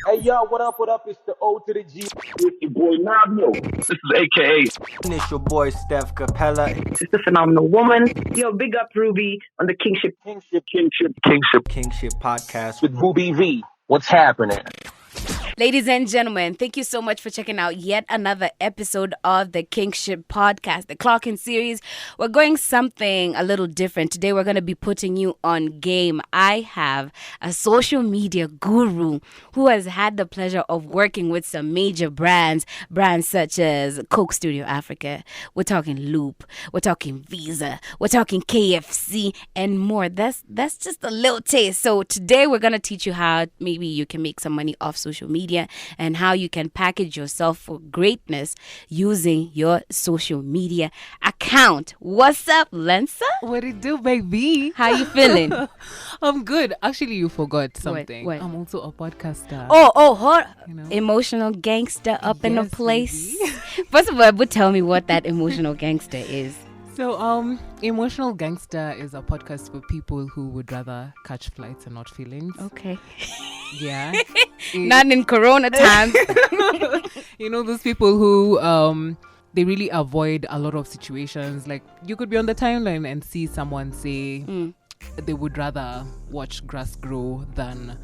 Hey yo, what up? What up? It's the O to the G. It's your boy Nabio. This is AKA. It's your boy Steph Capella. It's the phenomenal woman. Yo, big up Ruby on the Kingship Kingship podcast with Ruby V. What's happening? Ladies and gentlemen, thank you so much for checking out yet another episode of the Kingship Podcast, the Clocking series. We're going something a little different. Today, we're going to be putting you on game. I have a social media guru who has had the pleasure of working with some major brands such as Coke Studio Africa. We're talking Loop. We're talking Visa. We're talking KFC and more. That's just a little taste. So today, we're going to teach you how maybe you can make some money off social media and how you can package yourself for greatness using your social media account. What's up, Lensa? What it do, baby? How you feeling? I'm good. Actually, you forgot something. What? I'm also a podcaster. You know? Emotional gangster up in the place. First of all, but tell me what that emotional gangster is. So, Emotional Gangster is a podcast for people who would rather catch flights and not feelings. Okay. Yeah. Not in Corona times. You know, those people who they really avoid a lot of situations. Like, you could be on the timeline and see someone say they would rather watch grass grow than,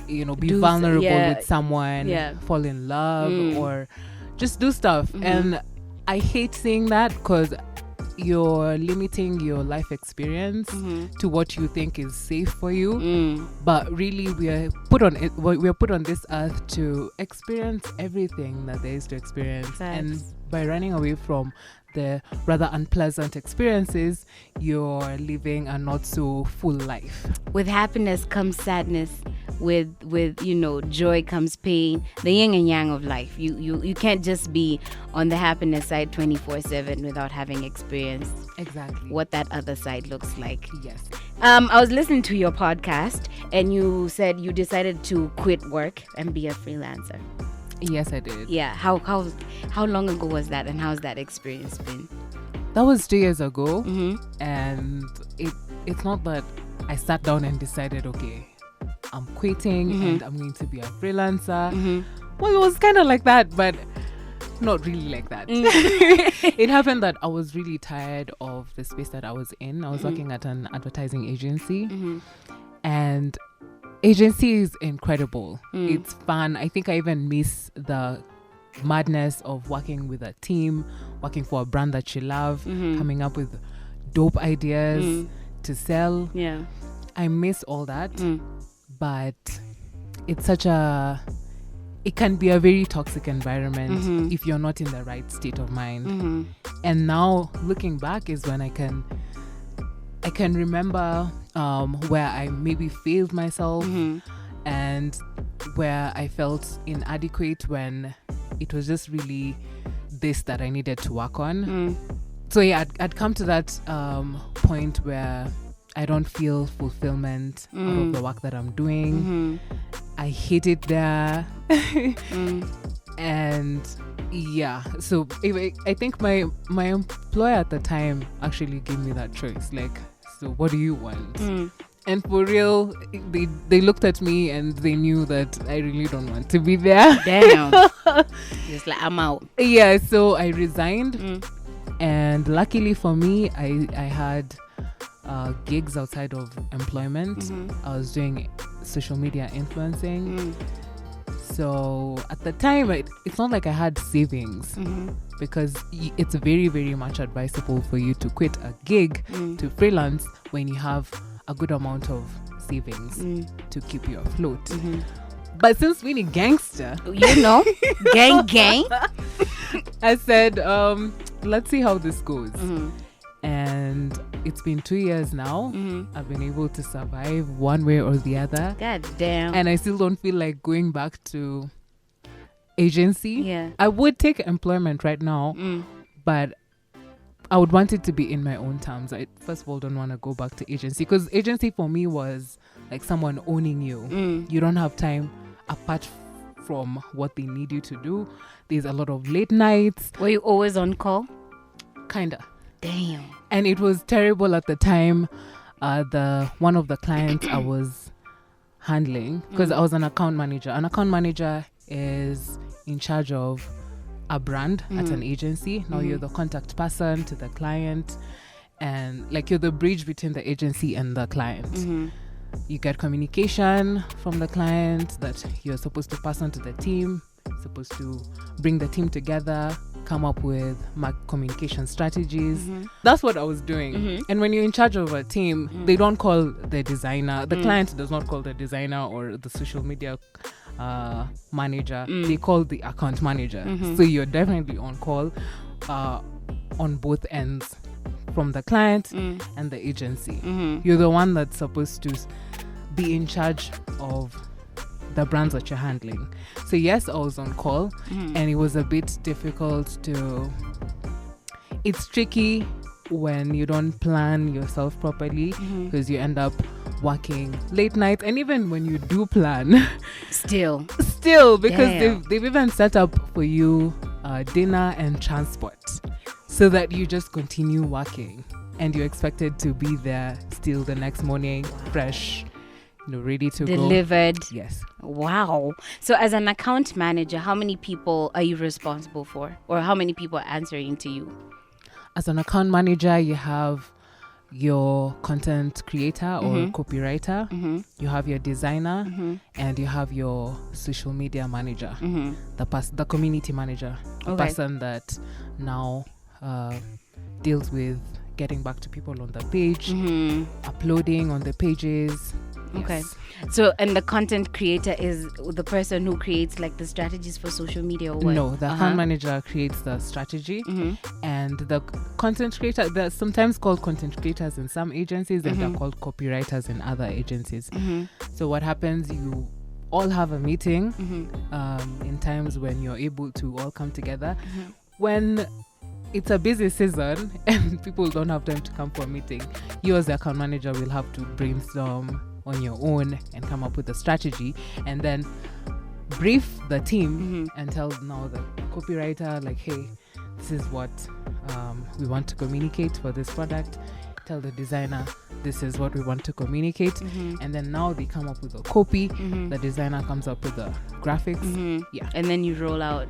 you know, be vulnerable with someone, fall in love, or just do stuff. And I hate seeing that because you're limiting your life experience to what you think is safe for you. But really, we are put on this earth to experience everything that there is to experience. Thanks. And by running away from the rather unpleasant experiences, you're living a not so full life. With happiness comes sadness. With you know, joy comes pain. The yin and yang of life. You can't just be on the happiness side 24/7 without having experienced Exactly what that other side looks like. Yes. I was listening to your podcast and you said you decided to quit work and be a freelancer. Yes, I did. Yeah. How long ago was that, and how's that experience been? That was 2 years ago, and it's not that I sat down and decided, okay, I'm quitting and I'm going to be a freelancer. Well, it was kind of like that, but not really like that. It happened that I was really tired of the space that I was in. I was working at an advertising agency, and agency is incredible. It's fun. I think I even miss the madness of working with a team, working for a brand that you love, coming up with dope ideas to sell. Yeah. I miss all that, but it's it can be a very toxic environment if you're not in the right state of mind. And now looking back is when I can remember where I maybe failed myself and where I felt inadequate when it was just really this that I needed to work on. So yeah, I'd come to that point where I don't feel fulfillment out of the work that I'm doing. I hate it there. And yeah, so I think my employer at the time actually gave me that choice. Like, so what do you want? And for real, they looked at me and they knew that I really don't want to be there. Damn. Just like, I'm out. Yeah, so I resigned. And luckily for me, I had gigs outside of employment. I was doing social media influencing. So at the time, it's not like I had savings, because it's very, very much advisable for you to quit a gig to freelance when you have a good amount of savings to keep you afloat. But since being a gangster, you know, gang, I said, let's see how this goes. And it's been 2 years now. I've been able to survive one way or the other. God damn. And I still don't feel like going back to agency. Yeah. I would take employment right now, but I would want it to be in my own terms. I first of all don't want to go back to agency, because agency for me was like someone owning you. You don't have time apart from what they need you to do. There's a lot of late nights. Were you always on call? Kinda. Damn. And it was terrible at the time. One of the clients I was handling, because I was an account manager. An account manager is in charge of a brand at an agency. Now you're the contact person to the client, and like you're the bridge between the agency and the client. You get communication from the client that you're supposed to pass on to the team, supposed to bring the team together, come up with communication strategies. That's what I was doing. And when you're in charge of a team, they don't call the designer, the client does not call the designer or the social media manager. They call the account manager. So you're definitely on call on both ends, from the client and the agency. You're the one that's supposed to be in charge of the brands that you're handling. So yes, I was on call, and it was a bit difficult to... It's tricky when you don't plan yourself properly, because you end up working late night, and even when you do plan, still because they've even set up for you dinner and transport, so that you just continue working, and you're expected to be there still the next morning, fresh, ready to delivered. Yes. Wow. So as an account manager, how many people are you responsible for, or how many people are answering to you? As an account manager, you have your content creator or copywriter, you have your designer, and you have your social media manager, the community manager, the person that now deals with getting back to people on the page, uploading on the pages. Okay. So, and the content creator is the person who creates like the strategies for social media, or what? No, the account manager creates the strategy, and the content creator, they're sometimes called content creators in some agencies, and they're called copywriters in other agencies. So what happens, you all have a meeting in times when you're able to all come together. When it's a busy season and people don't have time to come for a meeting, you as the account manager will have to brainstorm on your own and come up with a strategy, and then brief the team and tell now the copywriter, like, hey, this is what we want to communicate for this product. Tell the designer, this is what we want to communicate, and then now they come up with a copy. The designer comes up with the graphics, and then you roll out.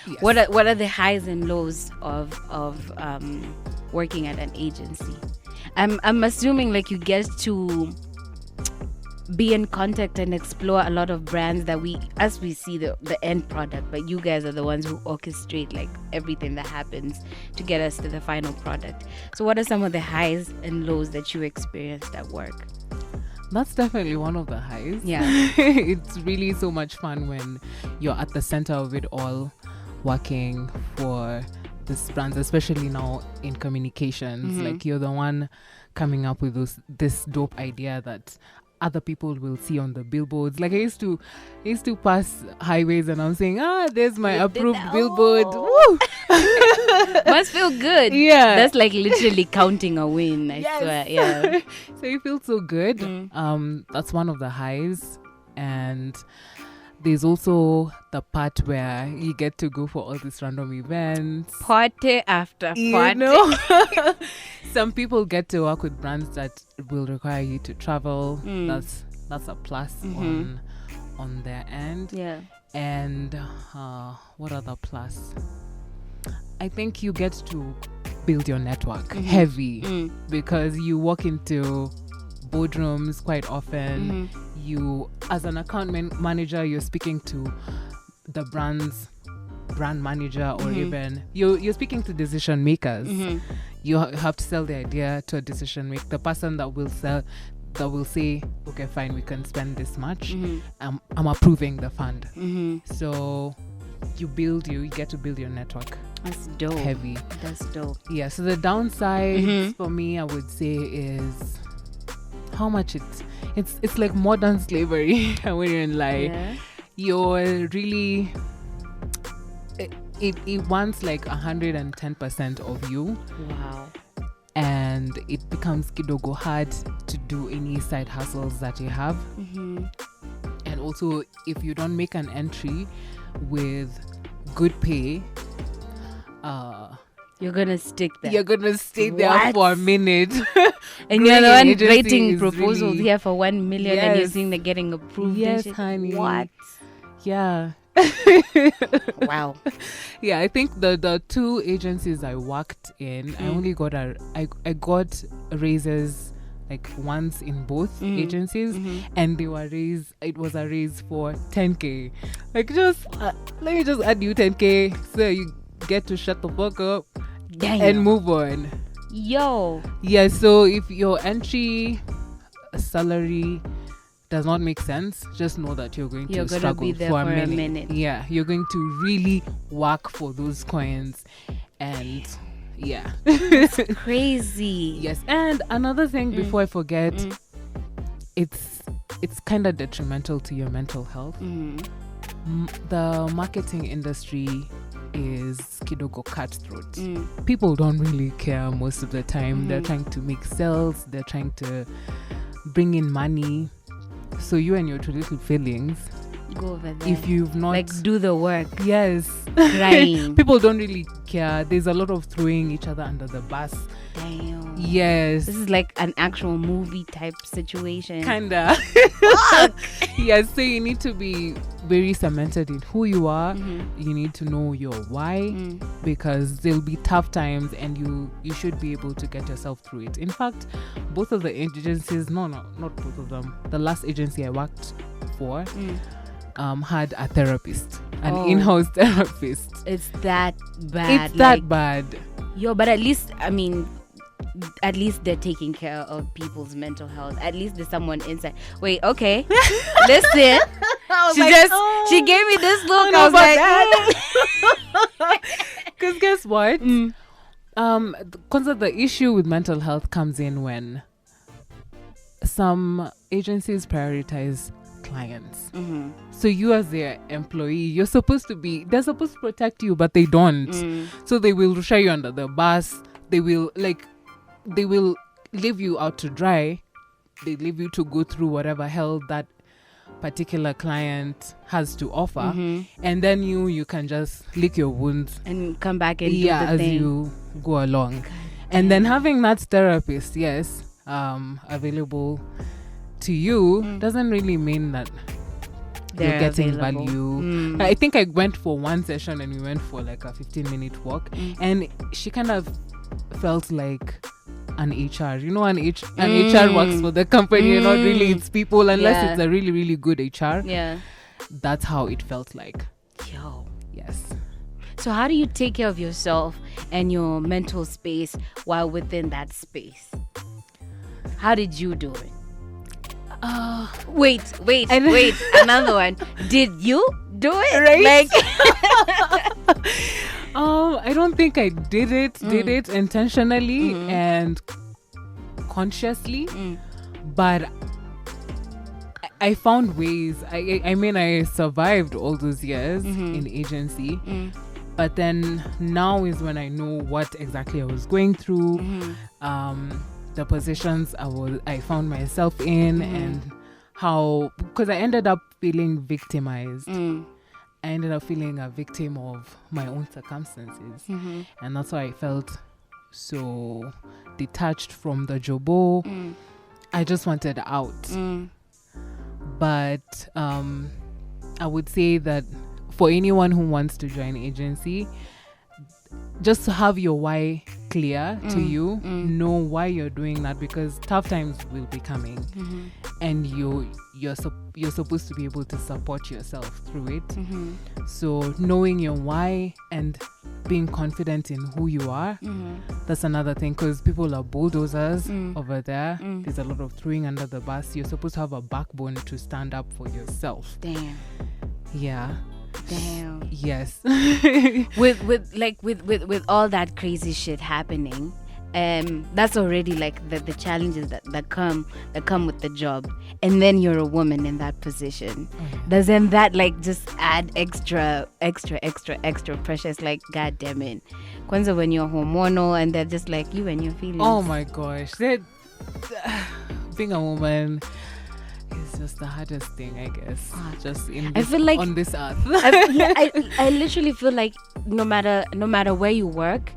Yes. What are the highs and lows of working at an agency? I'm assuming like you get to be in contact and explore a lot of brands that we see the end product, but you guys are the ones who orchestrate like everything that happens to get us to the final product. So what are some of the highs and lows that you experienced at work? That's definitely one of the highs. Yeah. It's really so much fun when you're at the center of it all, working for these brands, especially now in communications. Like you're the one coming up with this dope idea that other people will see on the billboards. Like I used to pass highways and I'm saying, there's my approved billboard. Woo! Must feel good. Yeah. That's like literally counting a win, I swear. Yeah. So you feel so good. That's one of the highs. And there's also the part where you get to go for all these random events. Party after party. You know? Some people get to work with brands that will require you to travel. That's a plus on their end. Yeah. And what other plus? I think you get to build your network heavy because you walk into boardrooms quite often. You, as an account manager, you're speaking to the brand manager, or even you're speaking to decision makers. You have to sell the idea to a decision maker, the person that will say, okay, fine, we can spend this much. I'm approving the fund. So you get to build your network. That's dope. Heavy. That's dope. Yeah. So the downside for me, I would say, is how much it's like modern slavery. When you're in life, you're really it wants like 110% of you. Wow. And it becomes kidogo hard to do any side hustles that you have. And also, if you don't make an entry with good pay, You're gonna stick there. You're gonna stay there What? for a minute. And you're the Growing one agency writing is proposals really- here for 1 million, and you're Yes. seeing they're getting approved. Yes, and shit. honey. What? Yeah. Wow. Yeah, I think the two agencies I worked in, I only got I got raises like once in both agencies, and it was a raise for 10K. Like, just let me just add you 10K so you get to shut the fuck up Damn. and move on. Yo. Yeah, so if your entry salary does not make sense, just know that you're going You're to gonna struggle be there for for a a minute. minute. Yeah, you're going to really work for those coins, and yeah. Crazy. Yes, and another thing before I forget, it's kind of detrimental to your mental health. The marketing industry is kidogo cutthroat. People don't really care most of the time. They're trying to make sales, they're trying to bring in money. So you and your two little feelings, Go over there. if you've not like do the work. yes, Crying. people don't really care. There's a lot of throwing each other under the bus. Damn. Yes, This is like an actual movie type situation. kinda. Yes, so you need to be very cemented in who you are. You need to know your why, because there'll be tough times, and you should be able to get yourself through it. In fact, both of the agencies, not both of them, the last agency I worked for had a therapist, an Oh. in-house therapist. It's that bad. It's that like, bad. Yo, but at least, I mean, at least they're taking care of people's mental health. At least there's someone inside. Wait, okay. Listen. She gave me this look. I was like, Because guess what? The issue with mental health comes in when some agencies prioritize clients. So you as their employee, they're supposed to protect you, but they don't. So they will share you under the bus. They will leave you out to dry. They leave you to go through whatever hell that particular client has to offer, and then you can just lick your wounds and come back and do the as thing. you go along. And then having that therapist, available to you doesn't really mean that They're you're getting available. value. I think I went for one session and we went for like a 15-minute walk, and she kind of felt like an HR. You know, an HR works for the company, not really its people, unless it's a really, really good HR. Yeah. That's how it felt like. Yo. Yes. So how do you take care of yourself and your mental space while within that space? How did you do it? Wait, another one. Did you do it? Right? Like, I don't think I did it intentionally and consciously, but I found ways. I mean, I survived all those years in agency, but then now is when I know what exactly I was going through, the positions I found myself in, and how, because I ended up feeling victimized. I ended up feeling a victim of my own circumstances, and that's why I felt so detached from the jobo. I just wanted out. But I would say that for anyone who wants to join agency, just to have your why clear to you, know why you're doing that, because tough times will be coming, and you're supposed to be able to support yourself through it. So knowing your why and being confident in who you are, that's another thing, because people are bulldozers over there. There's a lot of throwing under the bus. You're supposed to have a backbone to stand up for yourself. damn. Yeah. Damn. Yes. with all that crazy shit happening, that's already like the challenges that come with the job, and then you're a woman in that position. Doesn't that like just add extra pressure? It's like, god damn it, kwanza when you're hormonal and they're just like you and your feelings. Oh my gosh, being a woman is just the hardest thing, I guess. Just in I feel like on this earth. I literally feel like no matter where you work,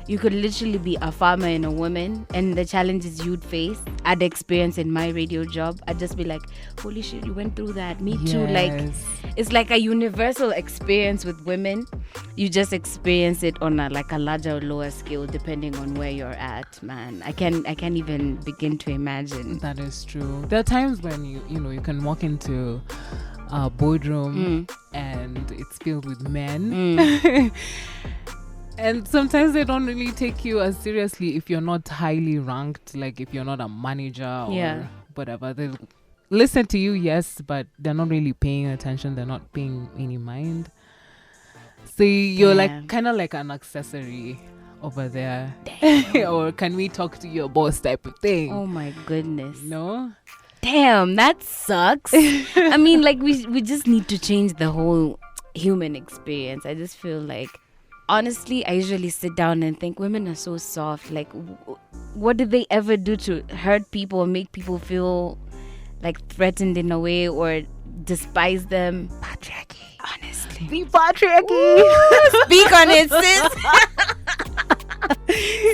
you could literally be a farmer and a woman, and the challenges you'd face, I'd experience in my radio job. I'd just be like, holy shit, you went through that. Me too. Like, it's like a universal experience with women. You just experience it on a larger or lower scale depending on where you're at, man. I can't even begin to imagine. That is true. There are times when you can walk into a boardroom and it's filled with men. And sometimes they don't really take you as seriously if you're not highly ranked, like if you're not a manager or whatever. They'll listen to you, yes, but they're not really paying attention. They're not paying any mind. So you're like kind of like an accessory over there. Or can we talk to your boss type of thing? Oh my goodness. No? Damn, that sucks. I mean, like we just need to change the whole human experience. I just feel like, honestly, I usually sit down and think women are so soft. Like, what did they ever do to hurt people or make people feel like threatened in a way or despise them? Patriarchy. Honestly. The patriarchy. Speak on it, sis.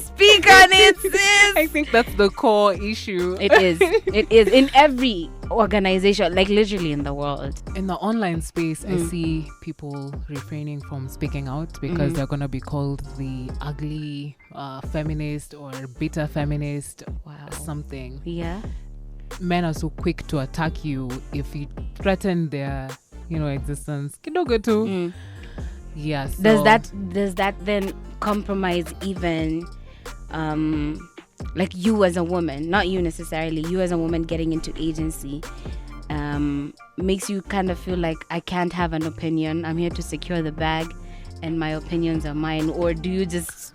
Speak on it, sis. I think that's the core issue. It is. It is. In every organization, like literally in the world. In the online space, I see people refraining from speaking out because they're going to be called the ugly feminist or beta feminist or something. Yeah. Men are so quick to attack you if you threaten their, existence. Kidogo too. Yes. Does that then compromise even like you as a woman, not you necessarily, you as a woman getting into agency, makes you kind of feel like I can't have an opinion, I'm here to secure the bag and my opinions are mine? Or do you just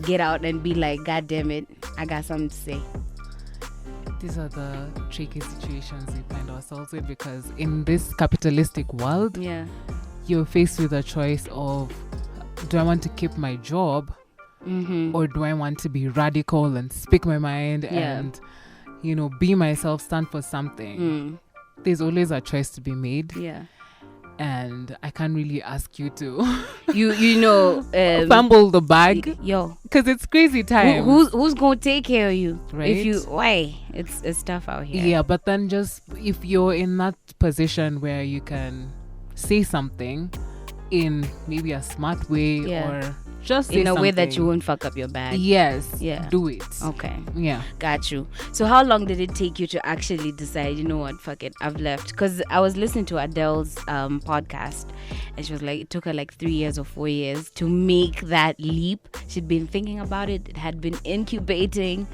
get out and be like, God damn it, I got something to say? These are the tricky situations we find ourselves in, because in this capitalistic world, you're faced with a choice of, do I want to keep my job or do I want to be radical and speak my mind and, be myself, stand for something? There's always a choice to be made. Yeah. And I can't really ask you to fumble the bag, because it's crazy time. Who's gonna take care of you, right? It's tough out here. Yeah, but then just if you're in that position where you can say something in maybe a smart way or just say in a something way that you won't fuck up your bag. Yes. Do it. Okay. Yeah. Got you. So how long did it take you to actually decide, you know what, fuck it, I've left? Because I was listening to Adele's podcast, and she was like, it took her like 3 years or 4 years to make that leap. She'd been thinking about it. It had been incubating.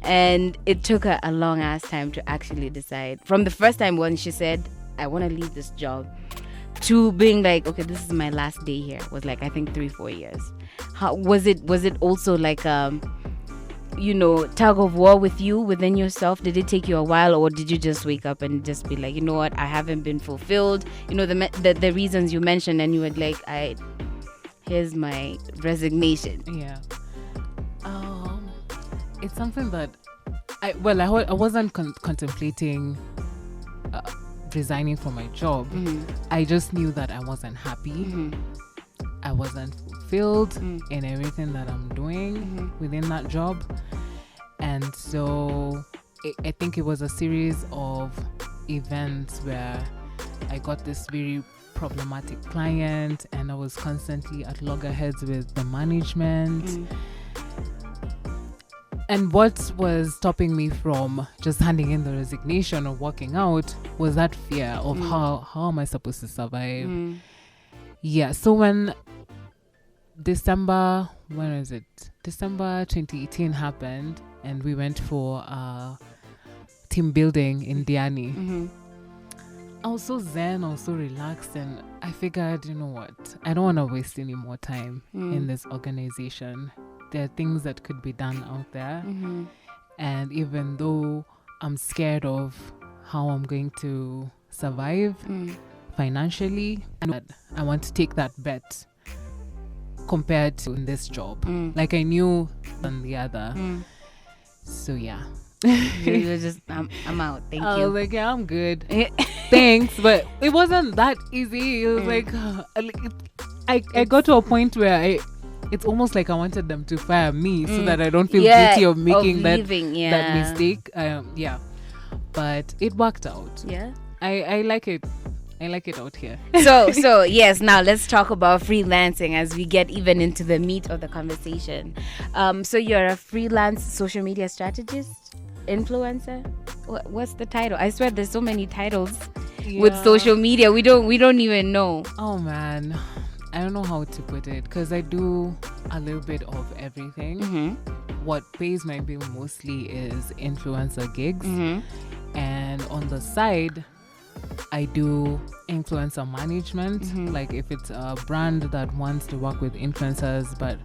And it took her a long ass time to actually decide. From the first time when she said, I want to leave this job, to being like, okay, this is my last day here, was like, I think 3-4 years. How was it also like tug of war with you within yourself? Did it take you a while, or did you just wake up and just be like, you know what, I haven't been fulfilled, the reasons you mentioned, and you were like, here's my resignation? It's something that I wasn't contemplating resigning from my job. I just knew that I wasn't happy. I wasn't fulfilled in everything that I'm doing within that job. And so I think it was a series of events where I got this very problematic client and I was constantly at loggerheads with the management. And what was stopping me from just handing in the resignation or walking out was that fear of how am I supposed to survive? Yeah, so when December 2018 happened and we went for team building in Diani. I was so zen, I was so relaxed, and I figured, you know what, I don't want to waste any more time in this organization. There are things that could be done out there. And even though I'm scared of how I'm going to survive financially, I want to take that bet compared to in this job. Like I knew than the other. So yeah. You were just, I'm out. Thank you. I was like, yeah, I'm good. Thanks. But it wasn't that easy. It was like, I got to a point where it's almost like I wanted them to fire me so that I don't feel guilty of making that mistake. But it worked out. Yeah. I like it. I like it out here. So yes, now let's talk about freelancing as we get even into the meat of the conversation. So you're a freelance social media strategist, influencer? What's the title? I swear there's so many titles with social media. We don't even know. Oh man, I don't know how to put it because I do a little bit of everything. Mm-hmm. What pays my bill mostly is influencer gigs, Mm-hmm. and on the side I do influencer management. Mm-hmm. Like if it's a brand that wants to work with influencers but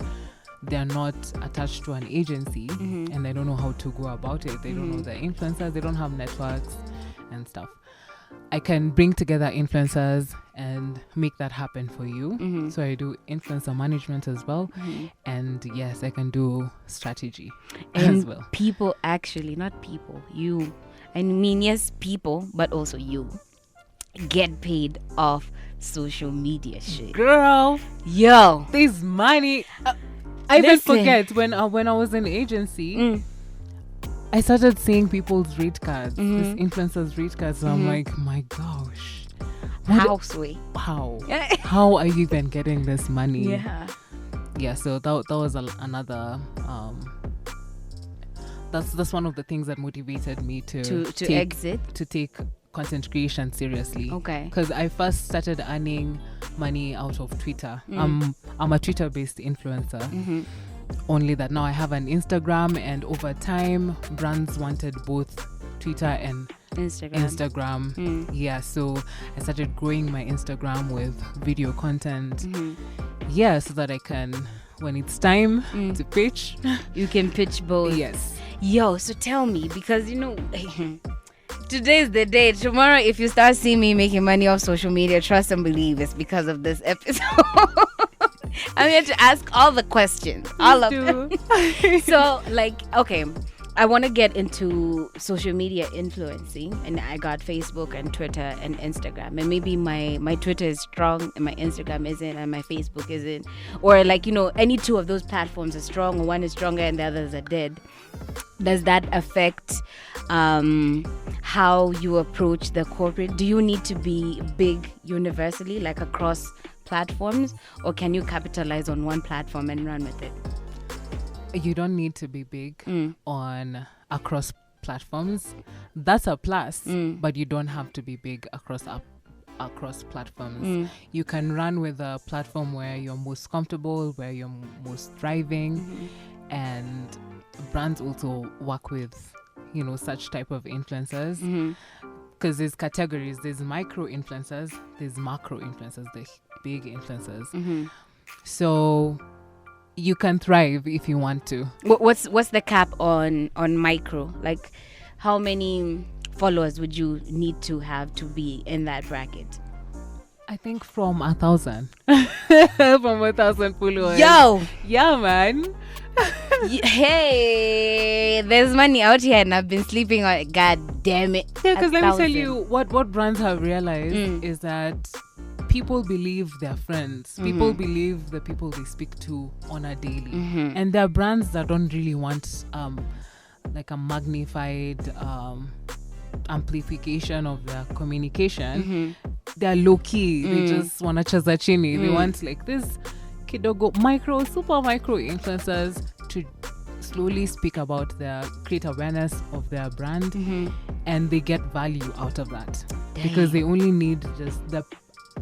they're not attached to an agency Mm-hmm. and they don't know how to go about it, they don't know the influencers, they don't have networks and stuff, I can bring together influencers and make that happen for you. Mm-hmm. So I do influencer management as well. Mm-hmm. And yes, I can do strategy And as well. people actually, not people, you. I mean, yes, people, but also you get paid off social media shit. Girl, Yo. this money. I even Listen. forget when I was in agency, I started seeing people's rate cards, this influencers rate cards. And I'm like, my gosh, Houseway. how are you even getting this money? Yeah. So that was another. That's one of the things that motivated me to take content creation seriously. Okay. Because I first started earning money out of Twitter. I'm a Twitter-based influencer. Only that now I have an Instagram, and over time, brands wanted both Twitter and Instagram. Yeah, so I started growing my Instagram with video content. So that I can, when it's time to pitch, you can pitch both. Yes. Yo, so tell me, because today's the day. Tomorrow, if you start seeing me making money off social media, trust and believe it's because of this episode. I'm here to ask all the questions. All of them. So, okay, I want to get into social media influencing, and I got Facebook and Twitter and Instagram, and maybe my Twitter is strong and my Instagram isn't, and my Facebook isn't, or any two of those platforms are strong, or one is stronger and the others are dead. Does that affect how you approach the corporate? Do you need to be big universally, like across platforms, or can you capitalize on one platform and run with it? You don't need to be big on across platforms. That's a plus, but you don't have to be big across platforms. You can run with a platform where you're most comfortable, where you're most thriving, and brands also work with such type of influencers, because there's categories. There's micro influencers, there's macro influencers, the big influencers. So you can thrive if you want to. What's the cap on micro? Like, how many followers would you need to have to be in that bracket? I think from 1,000. From 1,000 followers. Yo! Yeah, man. Hey, there's money out here and I've been sleeping on it. God damn it. Yeah, because let me tell you, what brands have realized is that people believe their friends. People believe the people they speak to on a daily. And there are brands that don't really want like a magnified amplification of their communication. They're low-key. They just want to chaza chini. They want like this kidogo super micro influencers to slowly speak about create awareness of their brand, and they get value out of that. Because they only need just the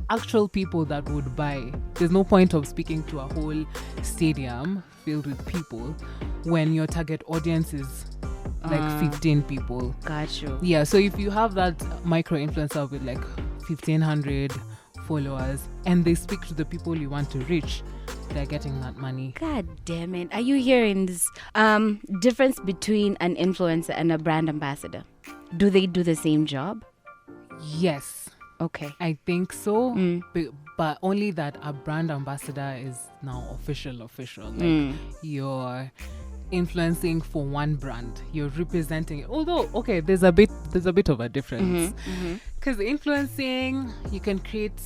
actual people that would buy. There's no point of speaking to a whole stadium filled with people when your target audience is like 15 people. Gotcha. Yeah, so if you have that micro influencer with like 1,500 followers and they speak to the people you want to reach, they're getting that money. God damn it. Are you hearing this difference between an influencer and a brand ambassador? Do they do the same job? Yes. Okay. I think so. But only that a brand ambassador is now official. Like you're influencing for one brand. You're representing it. Although, okay, there's a bit of a difference. Because influencing, you can create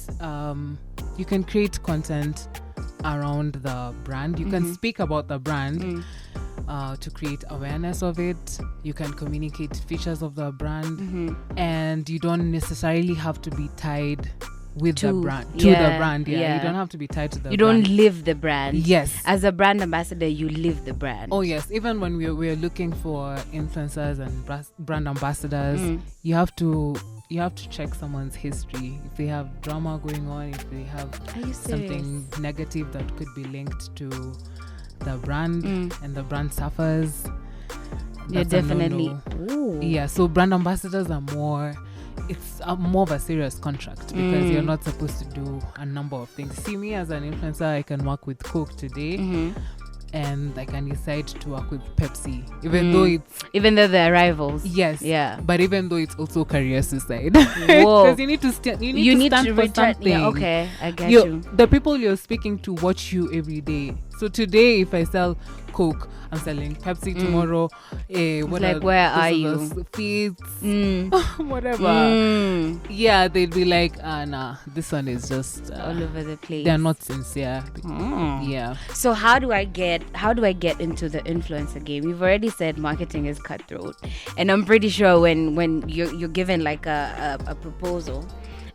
content around the brand. You can speak about the brand to create awareness of it. You can communicate features of the brand, and you don't necessarily have to be tied with the brand to the brand. You don't have to be tied to the you brand. don't live the brand. Yes, as a brand ambassador you live the brand. oh yes, even when we're looking for influencers and brand ambassadors, you have to check someone's history. If they have drama going on, if they have something negative that could be linked to the brand and the brand suffers, you're definitely yeah. So brand ambassadors are more of a serious contract, because you're not supposed to do a number of things. See, me as an influencer, I can work with Coke today, and I can decide to work with Pepsi, even though they're rivals. Yes, yeah. But even though it's also career suicide, because you need to stand for something. Yeah, okay, I get you. The people you're speaking to watch you every day. So today, if I sell Coke, I'm selling Pepsi tomorrow. Where are you? Feeds, whatever. Yeah, they'd be like, nah, this one is just all over the place. They're not sincere. Yeah. So how do I get into the influencer game? You've already said marketing is cutthroat, and I'm pretty sure when you're given like a proposal,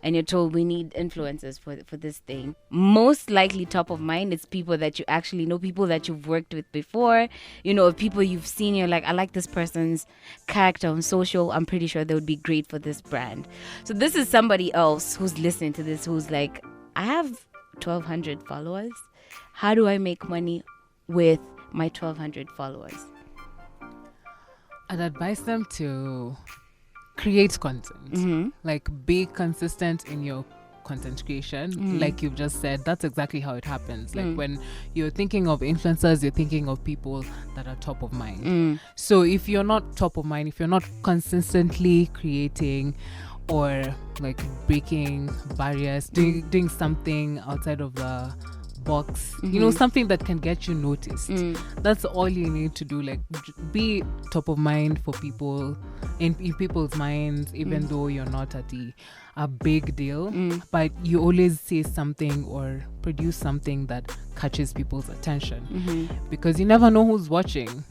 and you're told we need influencers for this thing, most likely top of mind it's people that you actually know, people that you've worked with before, people you've seen. You're like, I like this person's character on social, I'm pretty sure they would be great for this brand. So this is somebody else who's listening to this, who's like, I have 1,200 followers. How do I make money with my 1,200 followers? I'd advise them to create content, like be consistent in your content creation. Like you've just said, that's exactly how it happens. Like when you're thinking of influencers, you're thinking of people that are top of mind. So if you're not top of mind, if you're not consistently creating or like breaking barriers, doing something outside of the box, something that can get you noticed, that's all you need to do. Like be top of mind for people, in people's minds, even though you're not a big deal, but you always say something or produce something that catches people's attention, because you never know who's watching.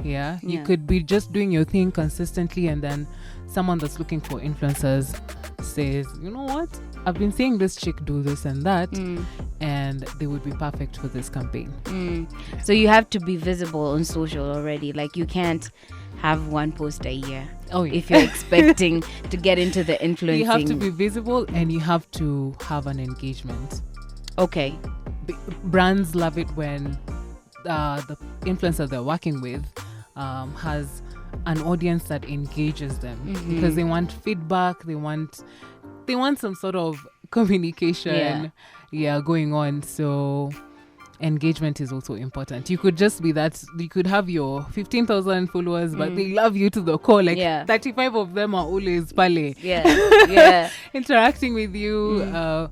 You could be just doing your thing consistently, and then someone that's looking for influencers says, you know what, I've been seeing this chick do this and that, and they would be perfect for this campaign. So you have to be visible on social already. Like you can't have one post a year if you're expecting to get into the influencing. You have to be visible, and you have to have an engagement. Okay. Brands love it when the influencer they're working with has an audience that engages them, because they want feedback, they want some sort of communication going on. So engagement is also important. You could just be that, you could have your 15,000 followers, but they love you to the core. Like 35 of them are always pale. Interacting with you.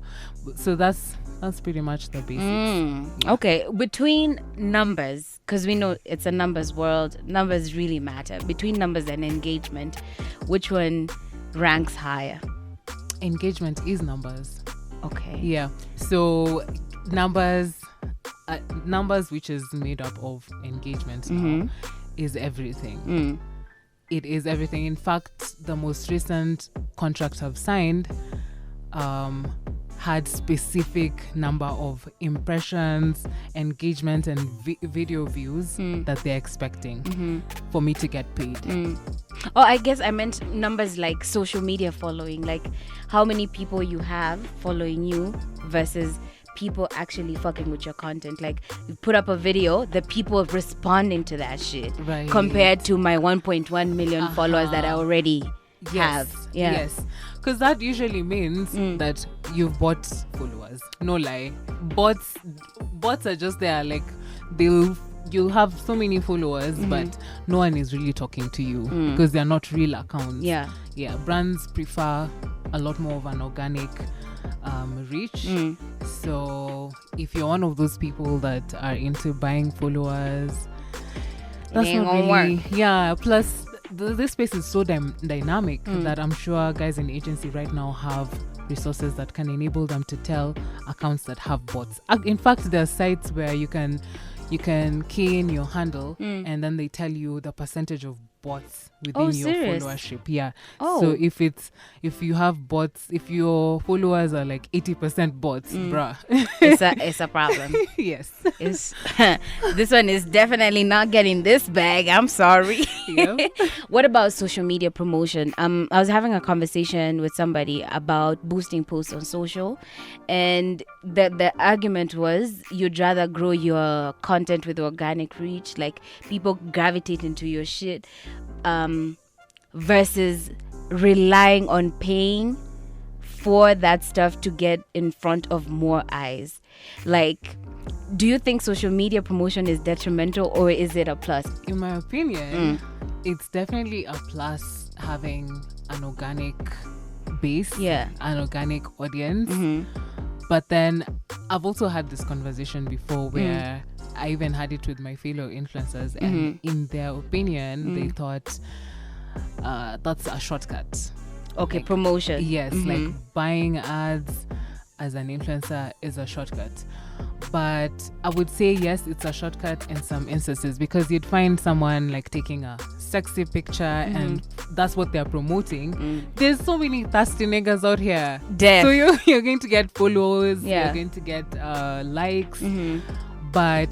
So that's pretty much the basics. Okay, between numbers, because we know it's a numbers world, numbers really matter. Between numbers and engagement, which one ranks higher? Engagement is numbers. Okay. Yeah. So numbers, which is made up of engagement now, is everything. It is everything. In fact, the most recent contract I've signed had specific number of impressions, engagement, and video views that they're expecting for me to get paid. Oh, I guess I meant numbers like social media following, like how many people you have following you versus people actually fucking with your content. Like you put up a video, the people responding to that shit, right, compared to my 1.1 million followers that I already have. Yes, because that usually means that you've bought followers. No lie, bots are just there. Like you'll have so many followers, but no one is really talking to you because they're not real accounts. Brands prefer a lot more of an organic reach. So if you're one of those people that are into buying followers, that's not really work. Plus this space is so dynamic that I'm sure guys in the agency right now have resources that can enable them to tell accounts that have bots. In fact, there are sites where you can key in your handle and then they tell you the percentage of bots within your followership. Yeah. So if you have bots, if your followers are like 80% bots, bruh, it's a problem. Yes. This one is definitely not getting this bag. I'm sorry. Yep. What about social media promotion? I was having a conversation with somebody about boosting posts on social, and the argument was you'd rather grow your content with organic reach, like people gravitate into your shit, versus relying on paying for that stuff to get in front of more eyes. Like, do you think social media promotion is detrimental or is it a plus? In my opinion, it's definitely a plus having an organic base, an organic audience. But then I've also had this conversation before where I even had it with my fellow influencers, and in their opinion, they thought that's a shortcut. Okay, like, promotion. Yes, like buying ads as an influencer is a shortcut. But I would say yes, it's a shortcut in some instances, because you'd find someone like taking a sexy picture and that's what they're promoting. There's so many thirsty niggas out here. Damn. So you're going to get followers, Yeah. you're going to get likes, but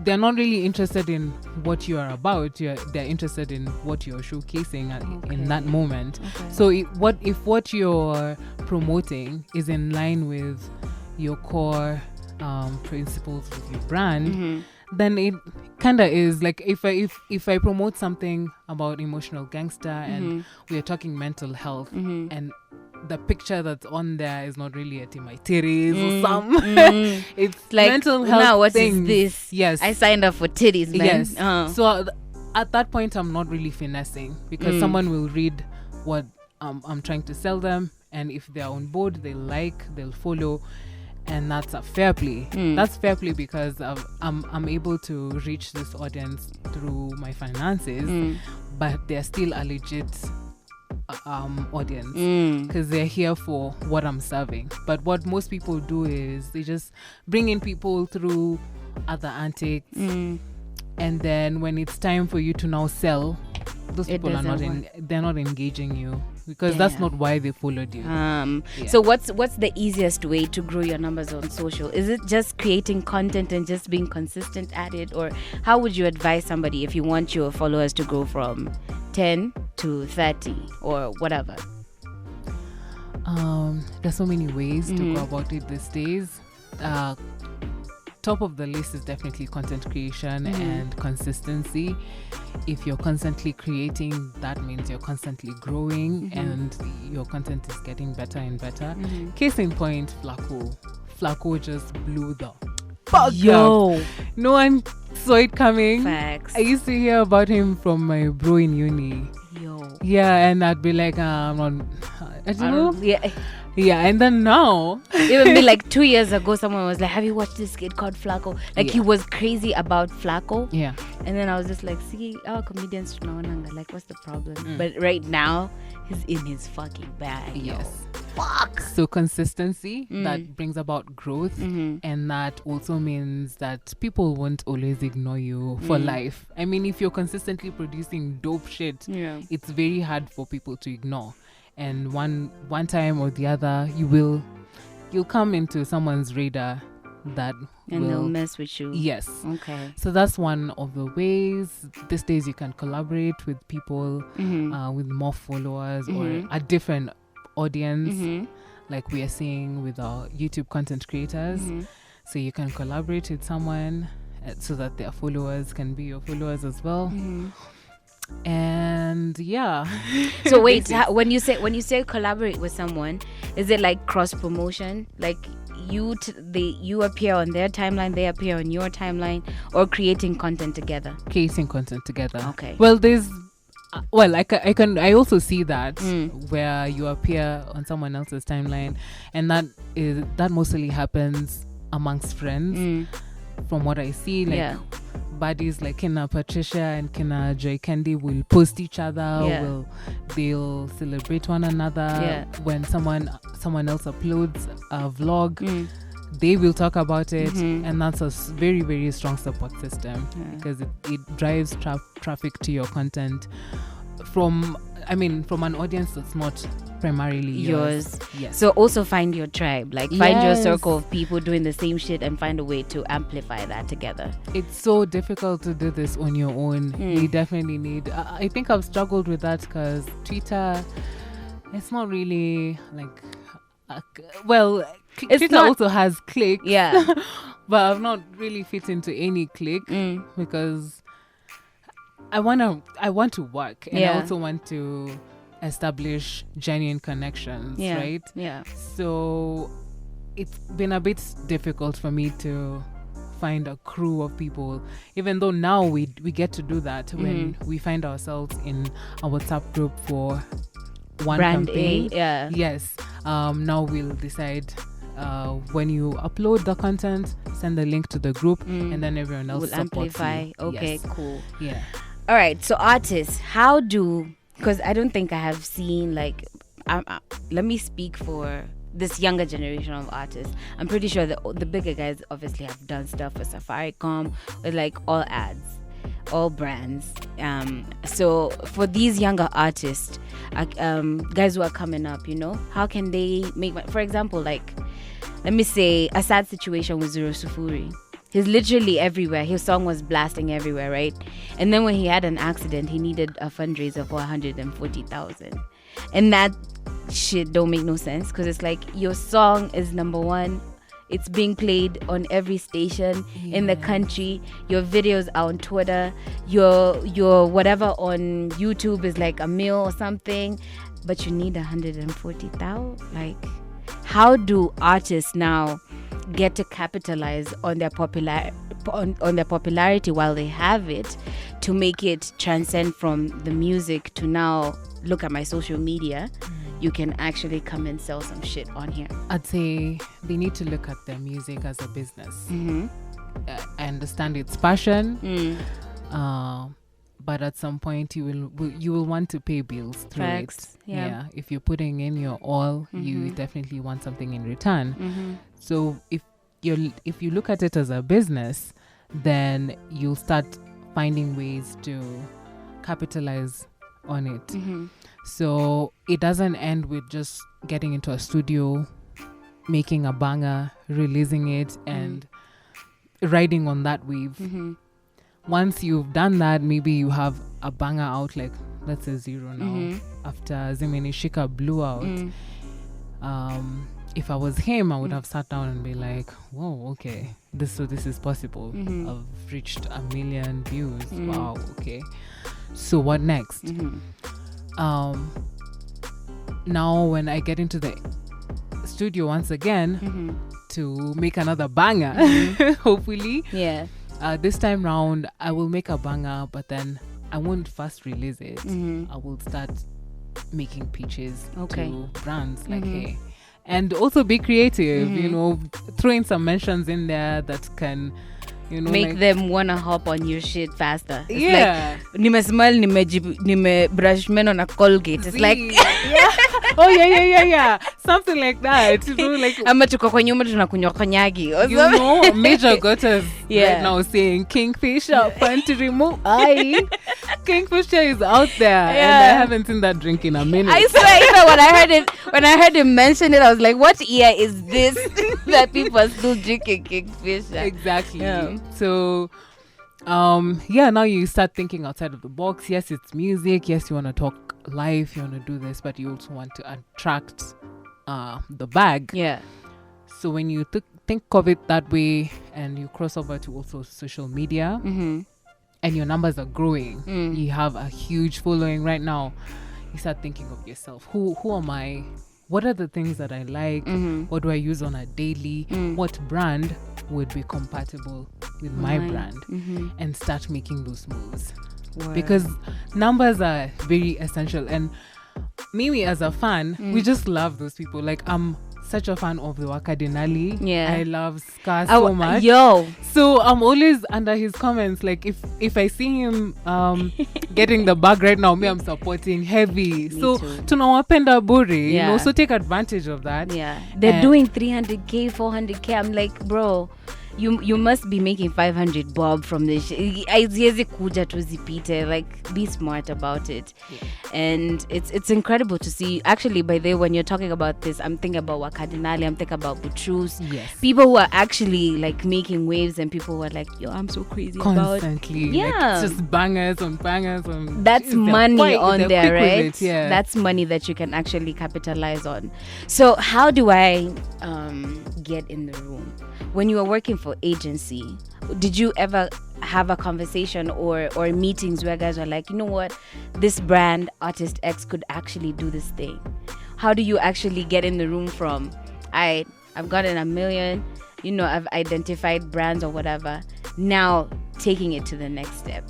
they're not really interested in what you are about. They're interested in what you're showcasing in that moment. So if what you're promoting is in line with your core principles of your brand, then it kind of is. Like if I promote something about emotional gangster and we are talking mental health, and the picture that's on there is not really at my titties or something. It's Like, mental health. now what things. is this? Yes. I signed up for titties, man. Yes. So at that point, I'm not really finessing, because someone will read what I'm trying to sell them, and if they're on board, they'll follow, and that's a fair play. That's fair play because I'm able to reach this audience through my finances, but they're still a legit audience, because they're here for what I'm serving. But what most people do is they just bring in people through other antics, and then when it's time for you to now sell, those people are they're not engaging you, because that's not why they followed you. So what's the easiest way to grow your numbers on social? Is it just creating content and just being consistent at it, or how would you advise somebody if you want your followers to grow from 10 to 30 or whatever? There's so many ways to go about it these days. Top of the list is definitely content creation and consistency. If you're constantly creating, that means you're constantly growing and your content is getting better and better. Case in point, Flacco just blew the fuck up. No one saw it coming. Facts. I used to hear about him from my bro in uni. Yeah, and I'd be like, I'm not, I don't know. Yeah, and then now Even me, like 2 years ago, someone was like, have you watched this kid called Flacco? Like, he was crazy about Flacco. Yeah. And then I was just like, see, our comedians tunaonanga, like, what's the problem? But right now, he's in his fucking bag. Yes. Fuck. So consistency, that brings about growth, and that also means that people won't always ignore you for life. I mean, if you're consistently producing dope shit, it's very hard for people to ignore. And one time or the other, you'll come into someone's radar that they'll mess with you. Yes. Okay. So that's one of the ways. These days you can collaborate with people with more followers or a different audience, like we are seeing with our YouTube content creators. So you can collaborate with someone so that their followers can be your followers as well. And So wait, when you say collaborate with someone, is it like cross promotion? Like you appear on their timeline, they appear on your timeline, or creating content together? Creating content together. Okay. Well, there's I also see that where you appear on someone else's timeline, and that mostly happens amongst friends. From what I see, like buddies like Kina Patricia and Kina Joy Candy will post each other. They'll celebrate one another. When someone else uploads a vlog, they will talk about it, and that's a very, very strong support system because it drives traffic to your content from an audience that's not primarily yours. Yes. So also find your tribe, like find your circle of people doing the same shit and find a way to amplify that together. It's so difficult to do this on your own. You definitely need, I think I've struggled with that because Twitter, it's not really like, Twitter also has cliques. Yeah. But I've not really fit into any clique because I want to work, and I also want to establish genuine connections, right? Yeah. So it's been a bit difficult for me to find a crew of people, even though now we get to do that when we find ourselves in a WhatsApp group for one brand campaign. Yes. Now we'll decide when you upload the content, send the link to the group, and then everyone else will amplify. You. Okay, cool. Yeah. All right. So artists, because I don't think I have seen let me speak for this younger generation of artists. I'm pretty sure the bigger guys obviously have done stuff for Safaricom with like all ads, all brands. So for these younger artists, guys who are coming up, how can they make, for example, like, let me say a sad situation with Zero Sufuri. He's literally everywhere. His song was blasting everywhere, right? And then when he had an accident, he needed a fundraiser for 140,000. And that shit don't make no sense because it's like your song is number one. It's being played on every station in the country. Your videos are on Twitter. Your whatever on YouTube is like a meal or something. But you need 140,000? Like, how do artists now get to capitalize on their on their popularity while they have it, to make it transcend from the music to now look at my social media? You can actually come and sell some shit on here. I'd say they need to look at their music as a business. I understand its passion, but at some point you will want to pay bills through it. Yeah. If you're putting in your all, you definitely want something in return. So if you look at it as a business, then you'll start finding ways to capitalize on it. So it doesn't end with just getting into a studio, making a banger, releasing it, and riding on that wave. Once you've done that, maybe you have a banger out, like let's say Zero now, after Zimini Shika blew out. If I was him, I would have sat down and be like, whoa, okay, this is possible. I've reached 1 million views. Wow, okay. So what next? Now when I get into the studio once again to make another banger, hopefully. Yeah. This time round, I will make a banger, but then I won't first release it. I will start making pitches to brands like, hey. And also be creative, throw in some mentions in there that can, make them wanna hop on your shit faster. It's yeah. Like, nime smile, nime brush men on a Colgate. It's like, oh yeah. Something like that. Like, ama tuko kwenye nyumba tunakunywa konyagi. Major Gutters right now saying Kingfisher, fun to remove. Kingfisher is out there, and I haven't seen that drink in a minute. I swear, when I heard him mention it, I was like, what year is this that people are still drinking Kingfisher? Exactly. Yeah. So, now you start thinking outside of the box. Yes, it's music. Yes, you want to talk live. You want to do this, but you also want to attract the bag. Yeah. So when you think of it that way, and you cross over to also social media, and your numbers are growing, you have a huge following right now. You start thinking of yourself. Who am I? What are the things that I like? What do I use on a daily? What brand would be compatible with my brand? And start making those moves. Word. Because numbers are very essential. And Mimi as a fan, we just love those people. Like, I'm such a fan of the Wakadinali. Yeah. I love Scar so much. Yo. So I'm always under his comments. Like if I see him getting the bag right now, I'm supporting heavy. Me so too. tunawapenda buri, Yeah. you know, so take advantage of that. Yeah. They're And- doing 300K, 400K. I'm like, bro, you must be making 500 bob from this. Aiziezi kuja tu zipite. Like, be smart about it. And it's incredible to see. Actually, by the way, when you're talking about this, I'm thinking about Wakadinali, I'm thinking about Butrus. Yes. People who are actually like making waves, and people who are like, yo, I'm so crazy about. Constantly. Yeah. Like, it's just bangers on bangers on. That's They're money quite- on they're there, quick with right? it, yeah. That's money that you can actually capitalize on. So how do I get in the room? When you were working for agency, did you ever have a conversation or meetings where guys were like, you know what, this brand, Artist X, could actually do this thing? How do you actually get in the room from, I've gotten 1 million, you know, I've identified brands or whatever, now taking it to the next step?